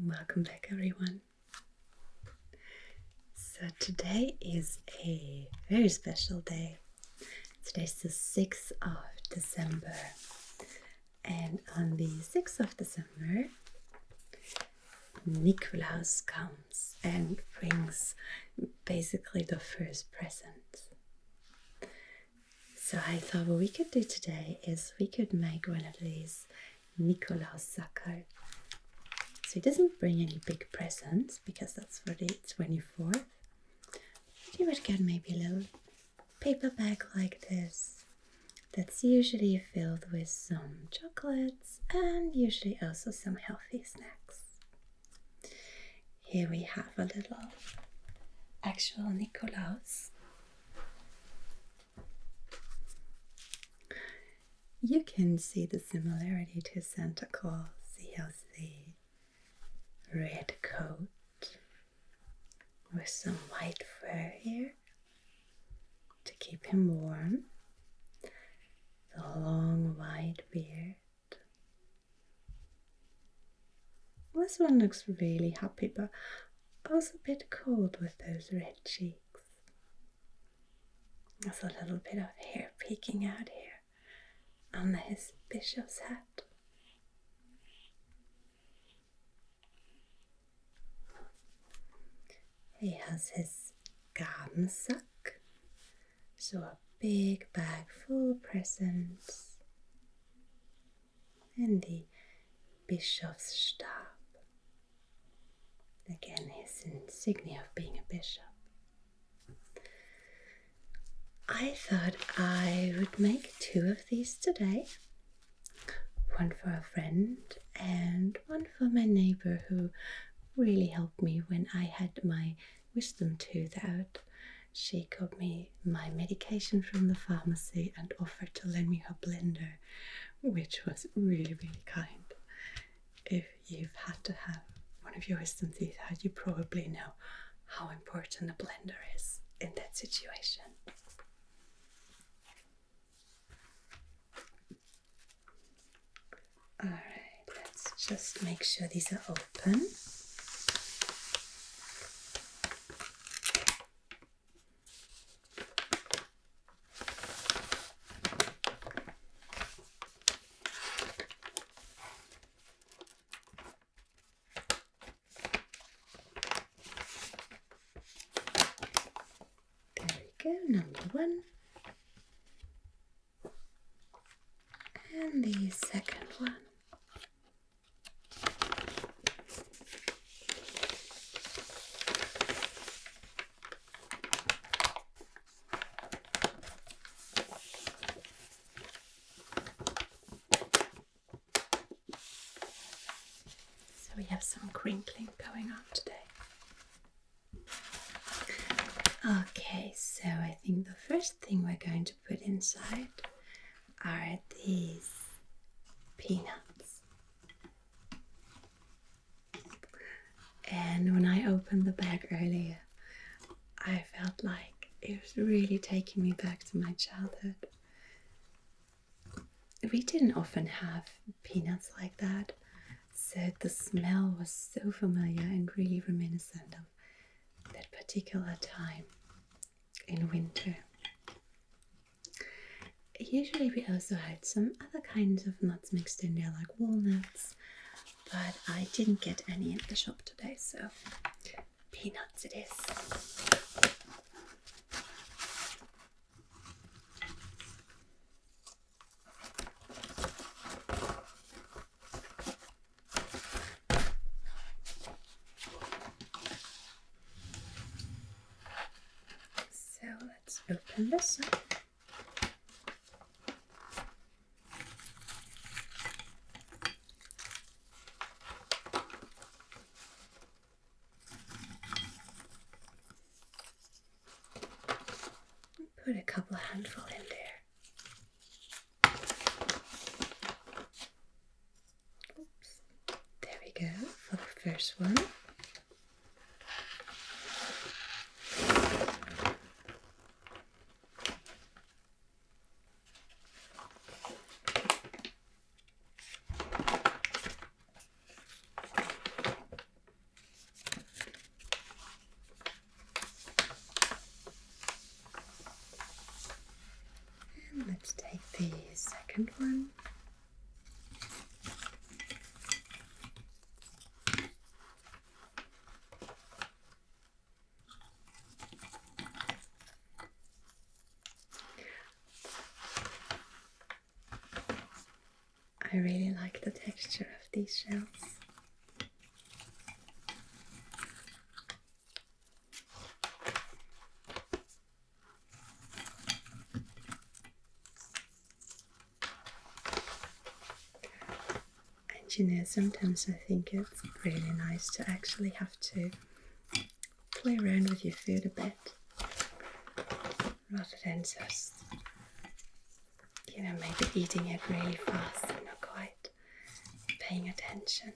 Welcome back, everyone. So today is a very special day. Today's the 6th of December, and on the 6th of December, Nikolaus comes and brings basically the first present. So I thought what we could do today is we could make one of these Nikolaussackerl. So he doesn't bring any big presents because that's for the 24th. You would get maybe a little paper bag like this that's usually filled with some chocolates and usually also some healthy snacks. Here we have a little actual Nikolaus. You can see the similarity to Santa Claus. He has the red coat with some white fur here to keep him warm, the long white beard. This one looks really happy, but also a bit cold with those red cheeks. There's a little bit of hair peeking out here under his bishop's hat. He has his melangeasmr, so a big bag full of presents, and the bishop's staff. Again, his insignia of being a bishop. I thought I would make 2 of these today. One for a friend and one for my neighbor who really helped me when I had my wisdom tooth out. She got me my medication from the pharmacy and offered to lend me her blender, which was really, really kind. If you've had to have one of your wisdom teeth out, you probably know how important a blender is in that situation. Alright, let's just make sure these are open. Number 1 and the second one. So we have some crinkling going on today. Okay, so I think the first thing we're going to put inside are these peanuts. And when I opened the bag earlier, I felt like it was really taking me back to my childhood. We didn't often have peanuts like that, so the smell was so familiar and really reminiscent of that particular time in winter. Usually we also had some other kinds of nuts mixed in there, like walnuts, but I didn't get any in the shop today, so peanuts it is. So let's open this up. Put a couple handful in there. Oops. There we go for the first one. take the second one. I really like the texture of these shells. And you know, sometimes I think it's really nice to actually have to play around with your food a bit, rather than just, you know, maybe eating it really fast and not quite paying attention.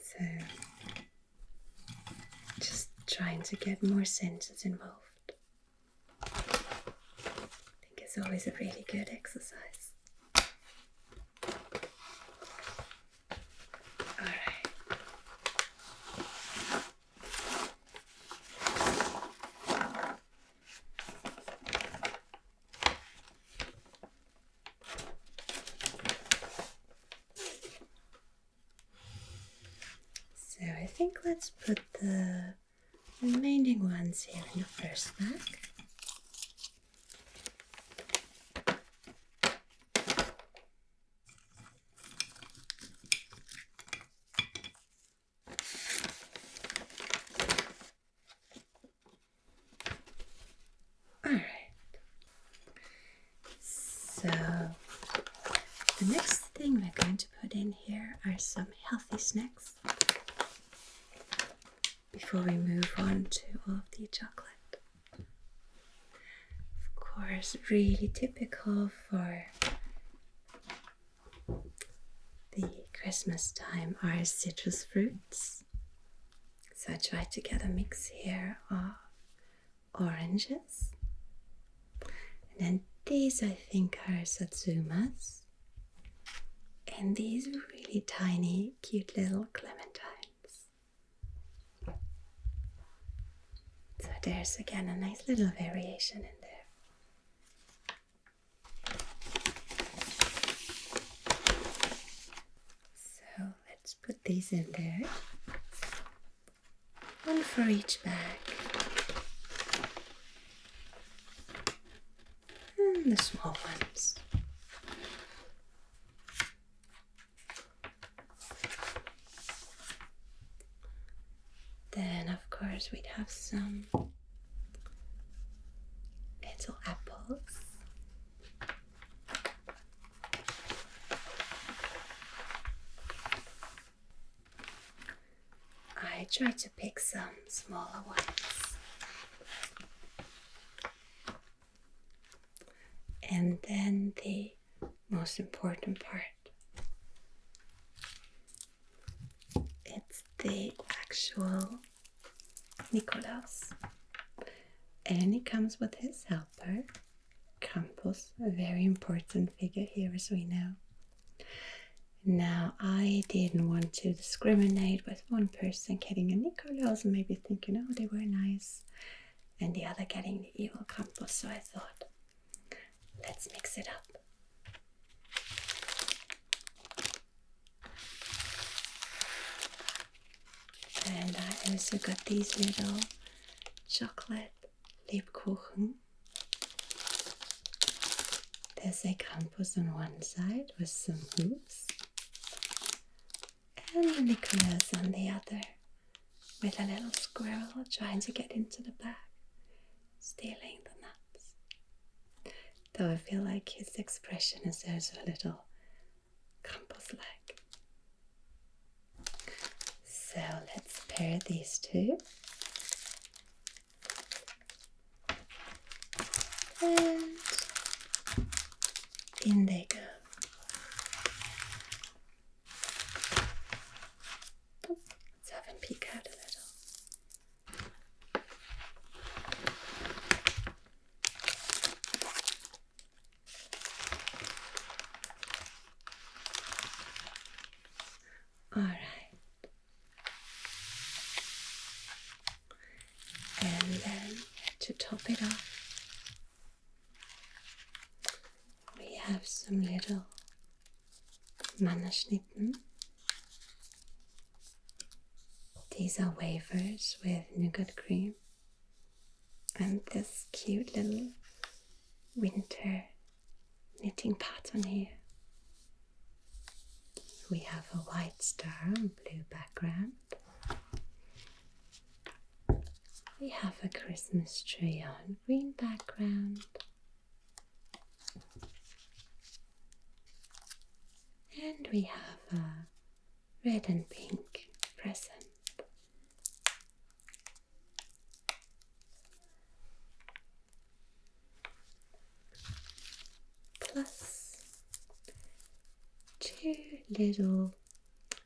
So, just trying to get more senses involved. I think it's always a really good exercise. Alright. So I think let's put the remaining ones here in the first bag. Alright. So the next thing we're going to put in here are some healthy snacks before we move on to all of the chocolate. Of course, really typical for the Christmas time are citrus fruits. So I tried to get a mix here of oranges. And then these I think are satsumas. And these really tiny, cute little clementines. So there's again a nice little variation in there. So let's put these in there. One for each bag. And the small ones. Then of course we'd have some little apples. I tried to pick some smaller ones. And then the most important part. It's the actual Nikolaus. And it comes with his helper, Krampus, a very important figure here as we know. Now, I didn't want to discriminate with one person getting a Nikolaus and maybe thinking, oh, they were nice, and the other getting the evil Krampus, so I thought, let's mix it up. And I also got these little chocolate Lebkuchen. There's a Krampus on one side with some hoops, and the Nicholas on the other with a little squirrel trying to get into the bag, stealing the nuts. Though I feel like his expression is also a little Krampus-like. So let's pair these two. And in they go. Let's have him peek out a little. All right. And then to top it off, we have some little mannerschnitten. These are wafers with nougat cream and this cute little winter knitting pattern here. We have a white star on blue background. We have a Christmas tree on green background. And we have a red and pink present. Plus 2 little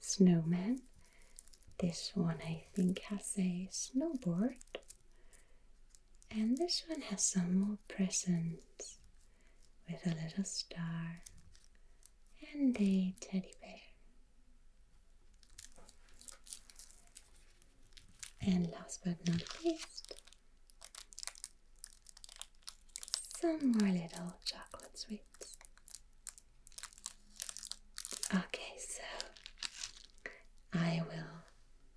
snowmen. This one I think has a snowboard. And this one has some more presents with a little star and a teddy bear. And last but not least, some more little chocolate sweets. Okay, so I will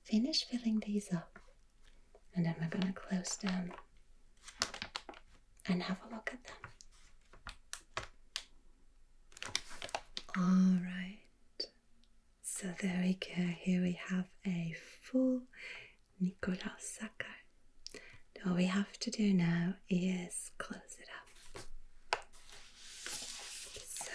finish filling these up and then we're gonna close them and have a look at them. Alright, so there we go. Here we have a full Nikolaussackerl. All we have to do now is close it up. So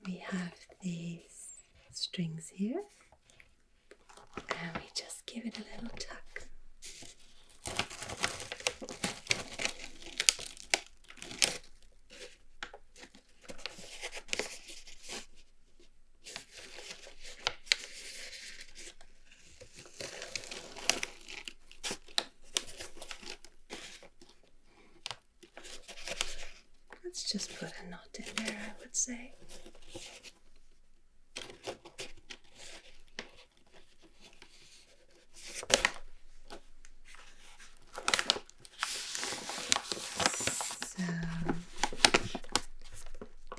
we have these strings here, and we just give it a little tuck. Let's just put a knot in there, I would say. So,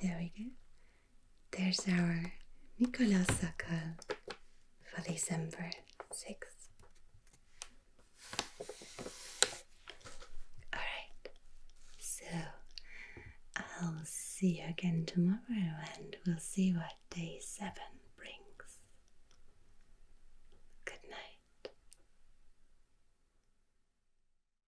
there we go. There's our Nikolaussackerl for December 6th. Alright, so I'll see you again tomorrow and we'll see what day 7